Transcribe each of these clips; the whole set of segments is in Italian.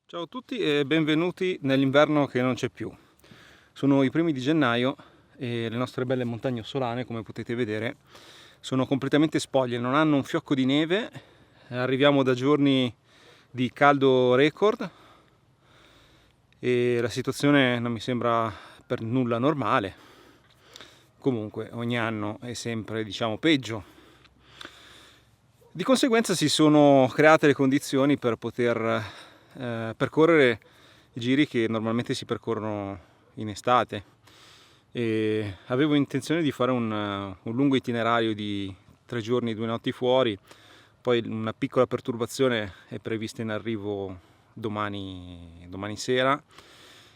Ciao a tutti e benvenuti nell'inverno che non c'è più. Sono i primi di gennaio e le nostre belle montagne ossolane, come potete vedere, sono completamente spoglie, non hanno un fiocco di neve. Arriviamo da giorni di caldo record e la situazione non mi sembra per nulla normale. Comunque ogni anno è sempre, peggio. Di conseguenza si sono create le condizioni per poter percorrere i giri che normalmente si percorrono in estate. E avevo intenzione di fare un lungo itinerario di 3 giorni e 2 notti fuori, poi una piccola perturbazione è prevista in arrivo domani sera,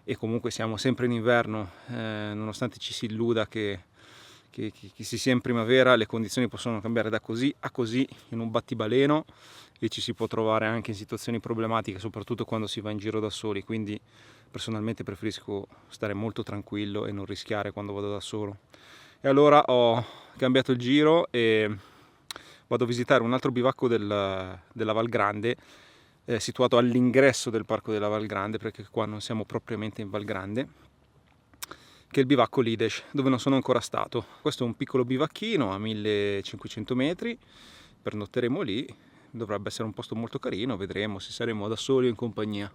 e comunque siamo sempre in inverno, nonostante ci si illuda che si sia in primavera, le condizioni possono cambiare da così a così in un battibaleno e ci si può trovare anche in situazioni problematiche, soprattutto quando si va in giro da soli. Quindi personalmente preferisco stare molto tranquillo e non rischiare quando vado da solo. E allora ho cambiato il giro e vado a visitare un altro bivacco della Val Grande, situato all'ingresso del parco della Val Grande, perché qua non siamo propriamente in Val Grande, che è il bivacco Lides, dove non sono ancora stato. Questo è un piccolo bivacchino a 1500 metri, pernotteremo lì, dovrebbe essere un posto molto carino, vedremo se saremo da soli o in compagnia.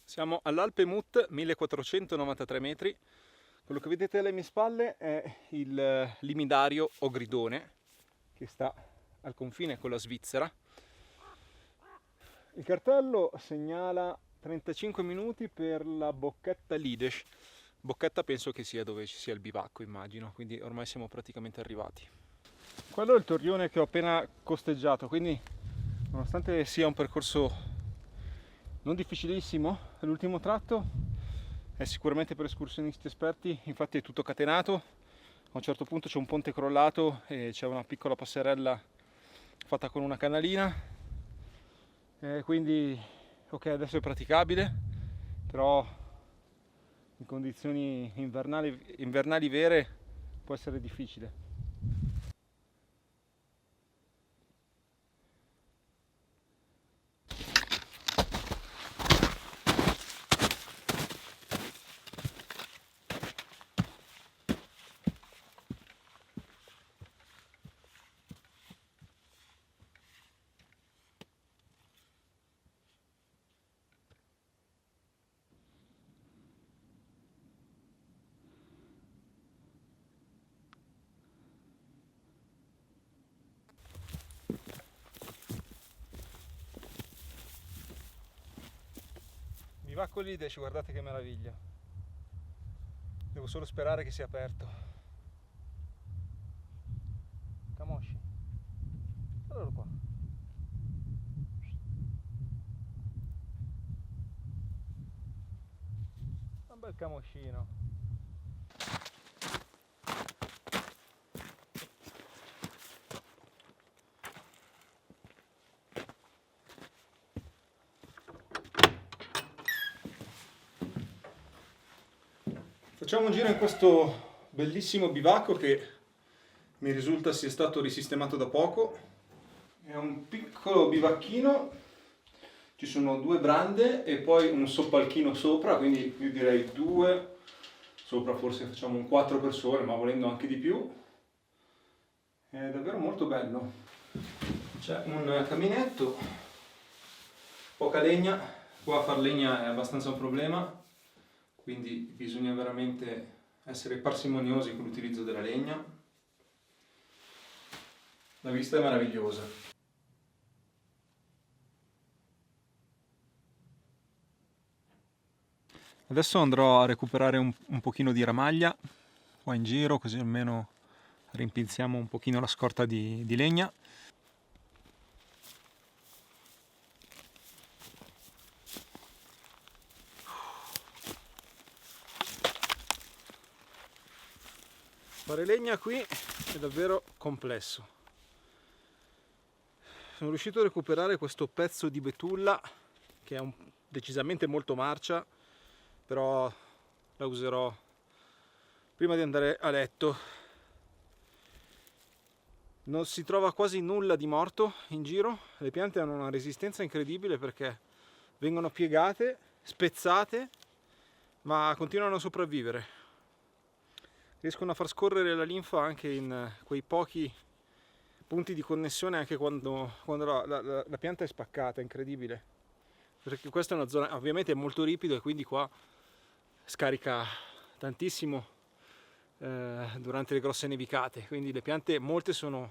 Siamo all'Alpe Mut, 1493 metri. Quello che vedete alle mie spalle è il limidario Ogridone, che sta al confine con la Svizzera. Il cartello segnala 35 minuti per la Bocchetta Lides. Bocchetta penso che sia dove ci sia il bivacco, immagino, quindi ormai siamo praticamente arrivati. Quello è il torrione che ho appena costeggiato, quindi nonostante sia un percorso non difficilissimo, l'ultimo tratto è sicuramente per escursionisti esperti, infatti è tutto catenato. A un certo punto c'è un ponte crollato e c'è una piccola passerella fatta con una canalina, quindi ok, adesso è praticabile, però in condizioni invernali vere può essere difficile. Bivacco Lidesh, guardate che meraviglia. Devo solo sperare che sia aperto. Camosci. Allora qua. Un bel camoscino. Facciamo un giro in questo bellissimo bivacco che mi risulta sia stato risistemato da poco. È un piccolo bivacchino, ci sono 2 brande e poi un soppalchino sopra, quindi io direi 2, sopra forse facciamo un 4 persone, ma volendo anche di più. È davvero molto bello. C'è un caminetto, poca legna, qua far legna è abbastanza un problema, quindi bisogna veramente essere parsimoniosi con l'utilizzo della legna. La vista è meravigliosa. Adesso andrò a recuperare un pochino di ramaglia qua in giro, così almeno rimpinziamo un pochino la scorta di legna. Fare legna qui è davvero complesso. Sono riuscito a recuperare questo pezzo di betulla che è decisamente molto marcia, però la userò prima di andare a letto. Non si trova quasi nulla di morto in giro, le piante hanno una resistenza incredibile perché vengono piegate, spezzate, ma continuano a sopravvivere. Riescono a far scorrere la linfa anche in quei pochi punti di connessione, anche quando la pianta è spaccata, è incredibile. Perché questa è una zona, ovviamente è molto ripido e quindi qua scarica tantissimo durante le grosse nevicate, quindi le piante molte sono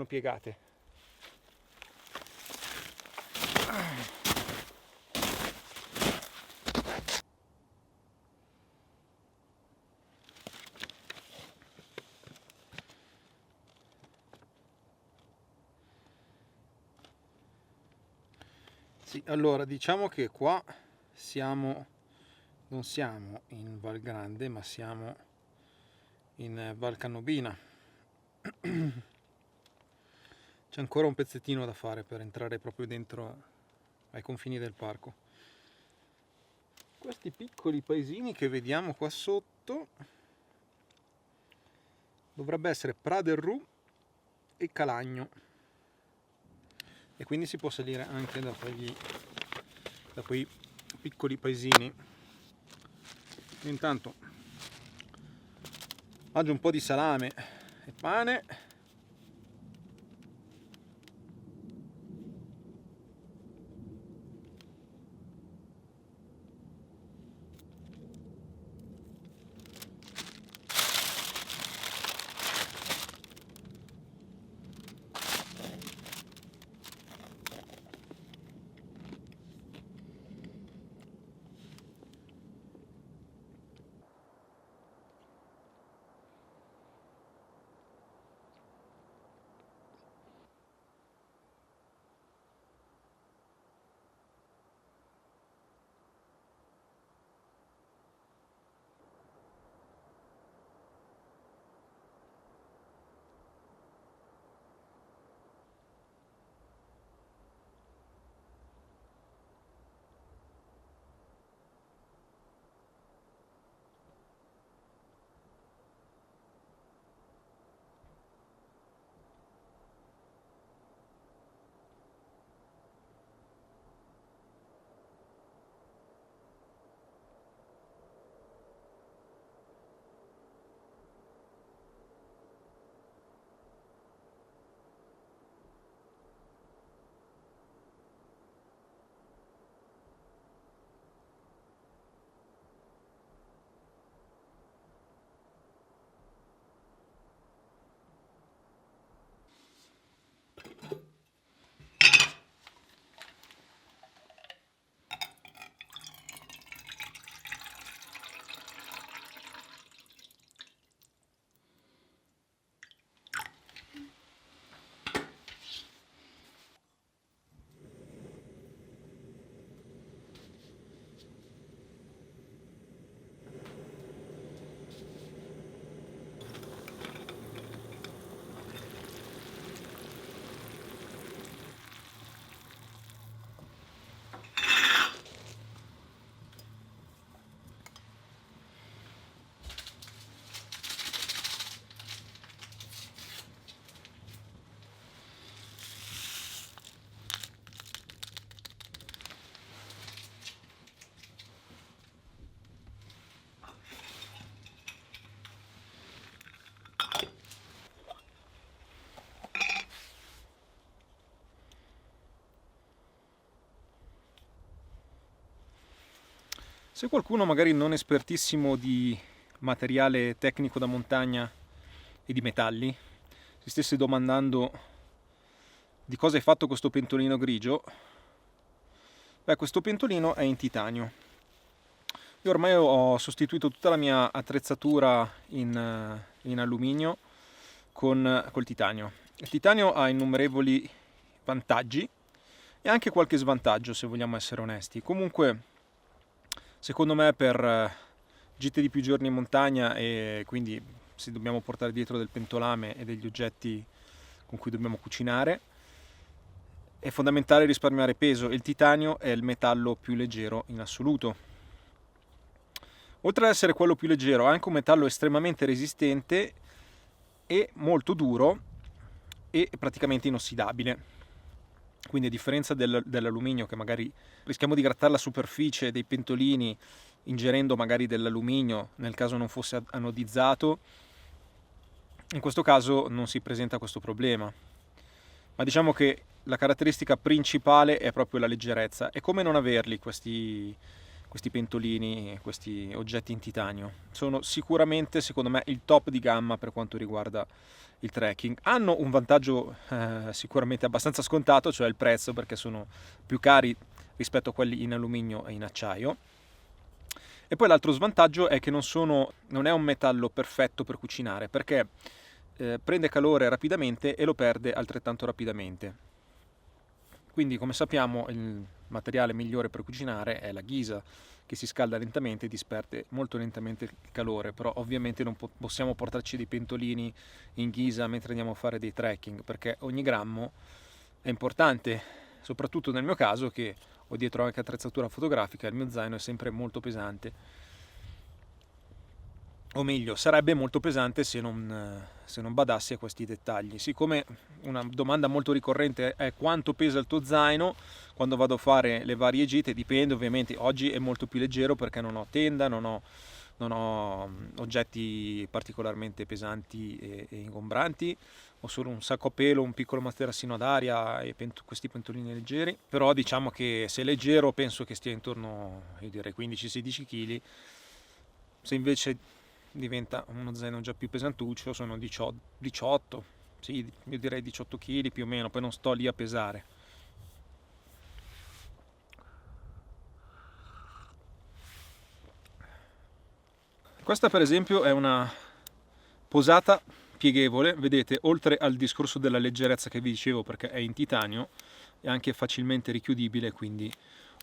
piegate. Sì, allora diciamo che qua non siamo in Val Grande, ma siamo in Val Cannobina. C'è ancora un pezzettino da fare per entrare proprio dentro ai confini del parco. Questi piccoli paesini che vediamo qua sotto dovrebbe essere Praderru e Calagno, e quindi si può salire anche da quei piccoli paesini. Intanto mangio un po' di salame e pane. Se qualcuno magari non espertissimo di materiale tecnico da montagna e di metalli si stesse domandando di cosa è fatto questo pentolino grigio, beh, questo pentolino è in titanio. Io ormai ho sostituito tutta la mia attrezzatura in alluminio col titanio. Il titanio ha innumerevoli vantaggi e anche qualche svantaggio, se vogliamo essere onesti. Comunque, secondo me, per gite di più giorni in montagna, e quindi se dobbiamo portare dietro del pentolame e degli oggetti con cui dobbiamo cucinare, è fondamentale risparmiare peso. Il titanio è il metallo più leggero in assoluto. Oltre ad essere quello più leggero, è anche un metallo estremamente resistente e molto duro e praticamente inossidabile. Quindi a differenza dell'alluminio, che magari rischiamo di grattare la superficie dei pentolini ingerendo magari dell'alluminio nel caso non fosse anodizzato, in questo caso non si presenta questo problema. Ma diciamo che la caratteristica principale è proprio la leggerezza. E come non averli questi pentolini, questi oggetti in titanio? Sono sicuramente, secondo me, il top di gamma per quanto riguarda il trekking. Hanno un vantaggio sicuramente abbastanza scontato, cioè il prezzo, perché sono più cari rispetto a quelli in alluminio e in acciaio. E poi l'altro svantaggio è che non è un metallo perfetto per cucinare, perché prende calore rapidamente e lo perde altrettanto rapidamente. Quindi, come sappiamo, il materiale migliore per cucinare è la ghisa, che si scalda lentamente e disperde molto lentamente il calore, però ovviamente non possiamo portarci dei pentolini in ghisa mentre andiamo a fare dei trekking, perché ogni grammo è importante, soprattutto nel mio caso che ho dietro anche attrezzatura fotografica, il mio zaino è sempre molto pesante. O meglio, sarebbe molto pesante se non badassi a questi dettagli. Siccome una domanda molto ricorrente è quanto pesa il tuo zaino quando vado a fare le varie gite, dipende ovviamente. Oggi è molto più leggero perché non ho tenda, non ho oggetti particolarmente pesanti e ingombranti, ho solo un sacco a pelo, un piccolo materassino ad aria e questi pentolini leggeri. Però diciamo che se è leggero penso che stia intorno, io direi 15-16 kg. Se invece diventa uno zaino già più pesantuccio, sono 18, sì, io direi 18 kg più o meno, poi non sto lì a pesare. Questa per esempio è una posata pieghevole, vedete, oltre al discorso della leggerezza che vi dicevo, perché è in titanio, è anche facilmente richiudibile, quindi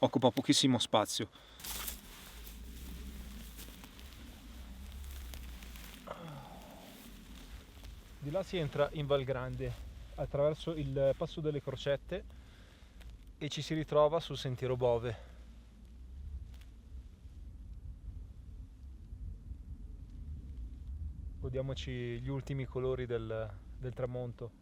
occupa pochissimo spazio. Di là si entra in Val Grande attraverso il Passo delle Crocette e ci si ritrova sul Sentiero Bove. Godiamoci gli ultimi colori del tramonto.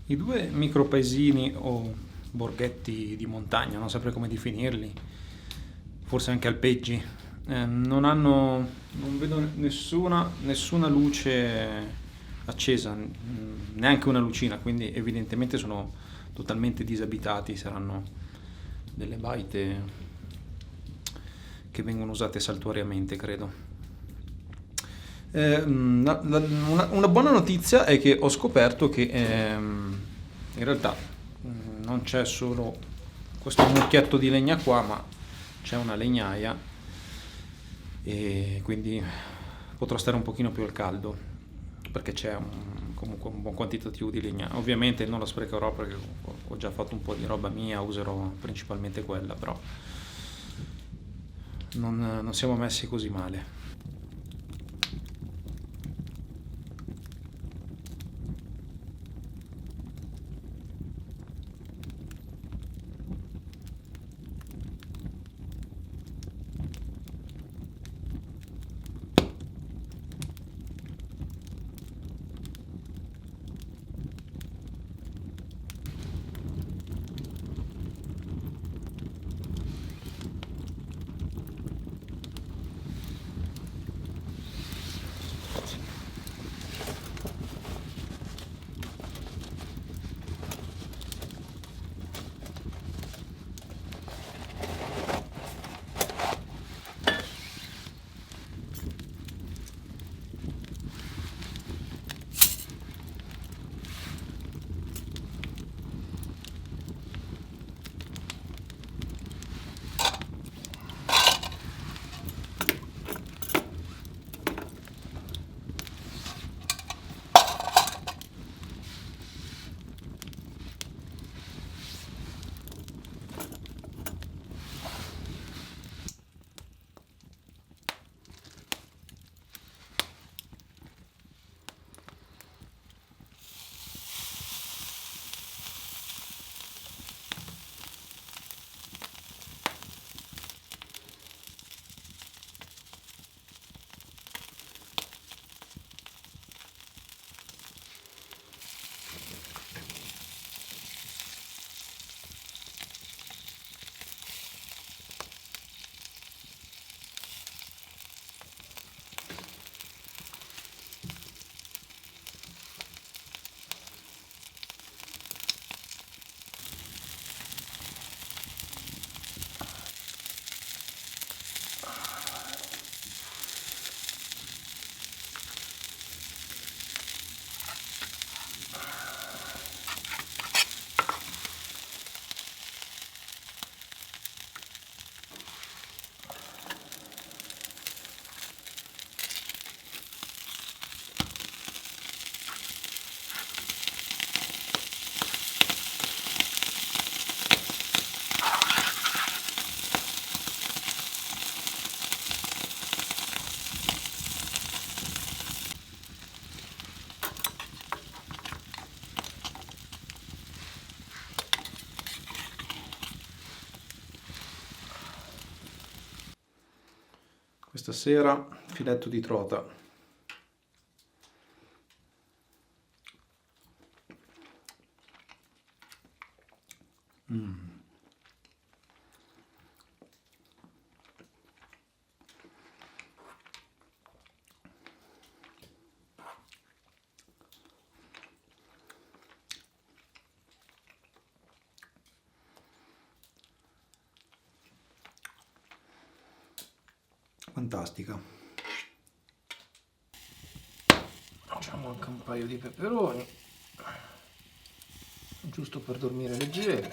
I due micropaesini o borghetti di montagna, non saprei come definirli, forse anche alpeggi, non vedo nessuna luce accesa, neanche una lucina, quindi evidentemente sono totalmente disabitati, saranno delle baite che vengono usate saltuariamente, credo. Una buona notizia è che ho scoperto che in realtà non c'è solo questo mucchietto di legna qua, ma c'è una legnaia e quindi potrò stare un pochino più al caldo perché c'è comunque un buon quantitativo di legna. Ovviamente non la sprecherò perché ho già fatto un po' di roba mia, userò principalmente quella, però non siamo messi così male. Questa sera filetto di trota. Fantastica. Facciamo anche un paio di peperoni, giusto per dormire leggeri.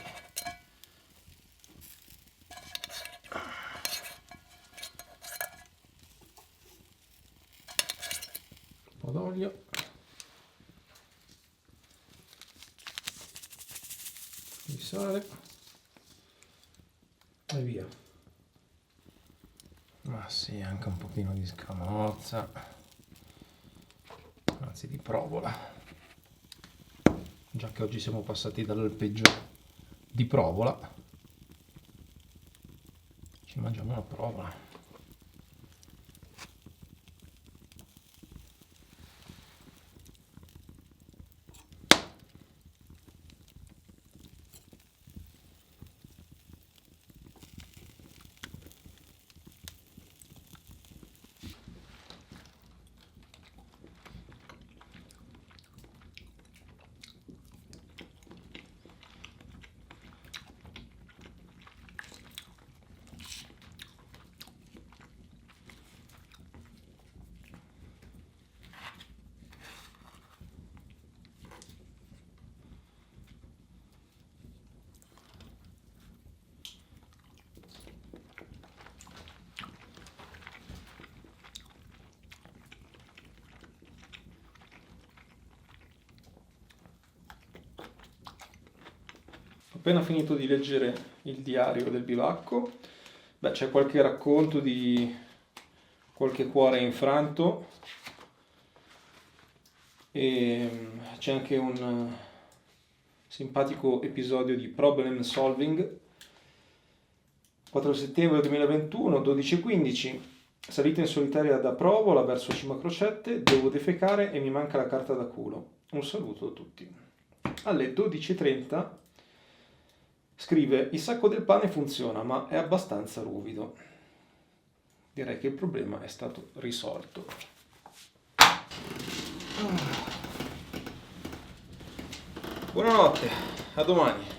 Un po' d'olio. Di sale. E via. Ma sì, anche un pochino di scamorza, anzi di provola, già che oggi siamo passati dall'alpeggio di provola, ci mangiamo una provola. appena finito di leggere il diario del bivacco. Beh, c'è qualche racconto di qualche cuore infranto e c'è anche un simpatico episodio di problem solving. 4 settembre 2021, 12:15, salita in solitaria da Provola verso Cima Crocette, devo defecare e mi manca la carta da culo. Un saluto a tutti. Alle 12:30 scrive: il sacco del pane funziona, ma è abbastanza ruvido. Direi che il problema è stato risolto. Buonanotte, a domani.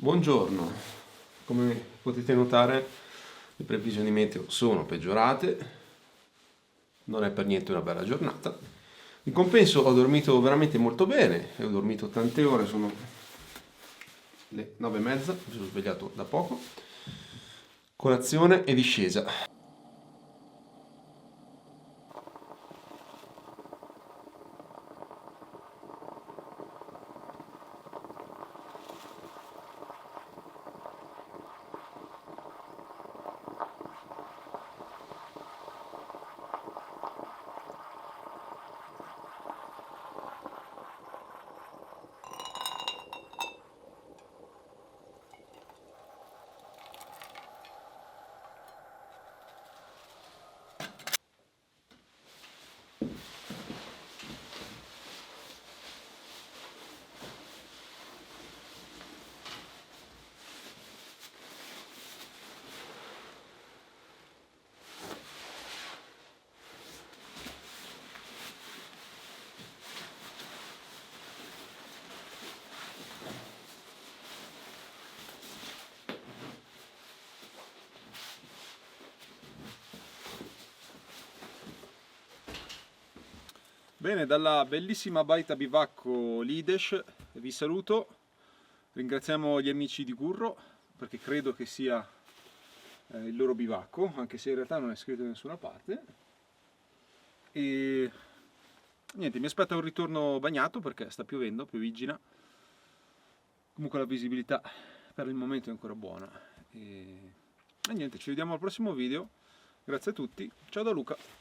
Buongiorno, come potete notare le previsioni meteo sono peggiorate, non è per niente una bella giornata. In compenso ho dormito veramente molto bene, ho dormito tante ore, sono le 9:30, mi sono svegliato da poco, colazione e discesa. Bene, dalla bellissima baita bivacco Lides vi saluto, ringraziamo gli amici di Gurro perché credo che sia il loro bivacco, anche se in realtà non è scritto da nessuna parte. E niente, mi aspetta un ritorno bagnato perché sta piovendo, pioviggina. Comunque la visibilità per il momento è ancora buona. E niente, ci vediamo al prossimo video. Grazie a tutti, ciao da Luca.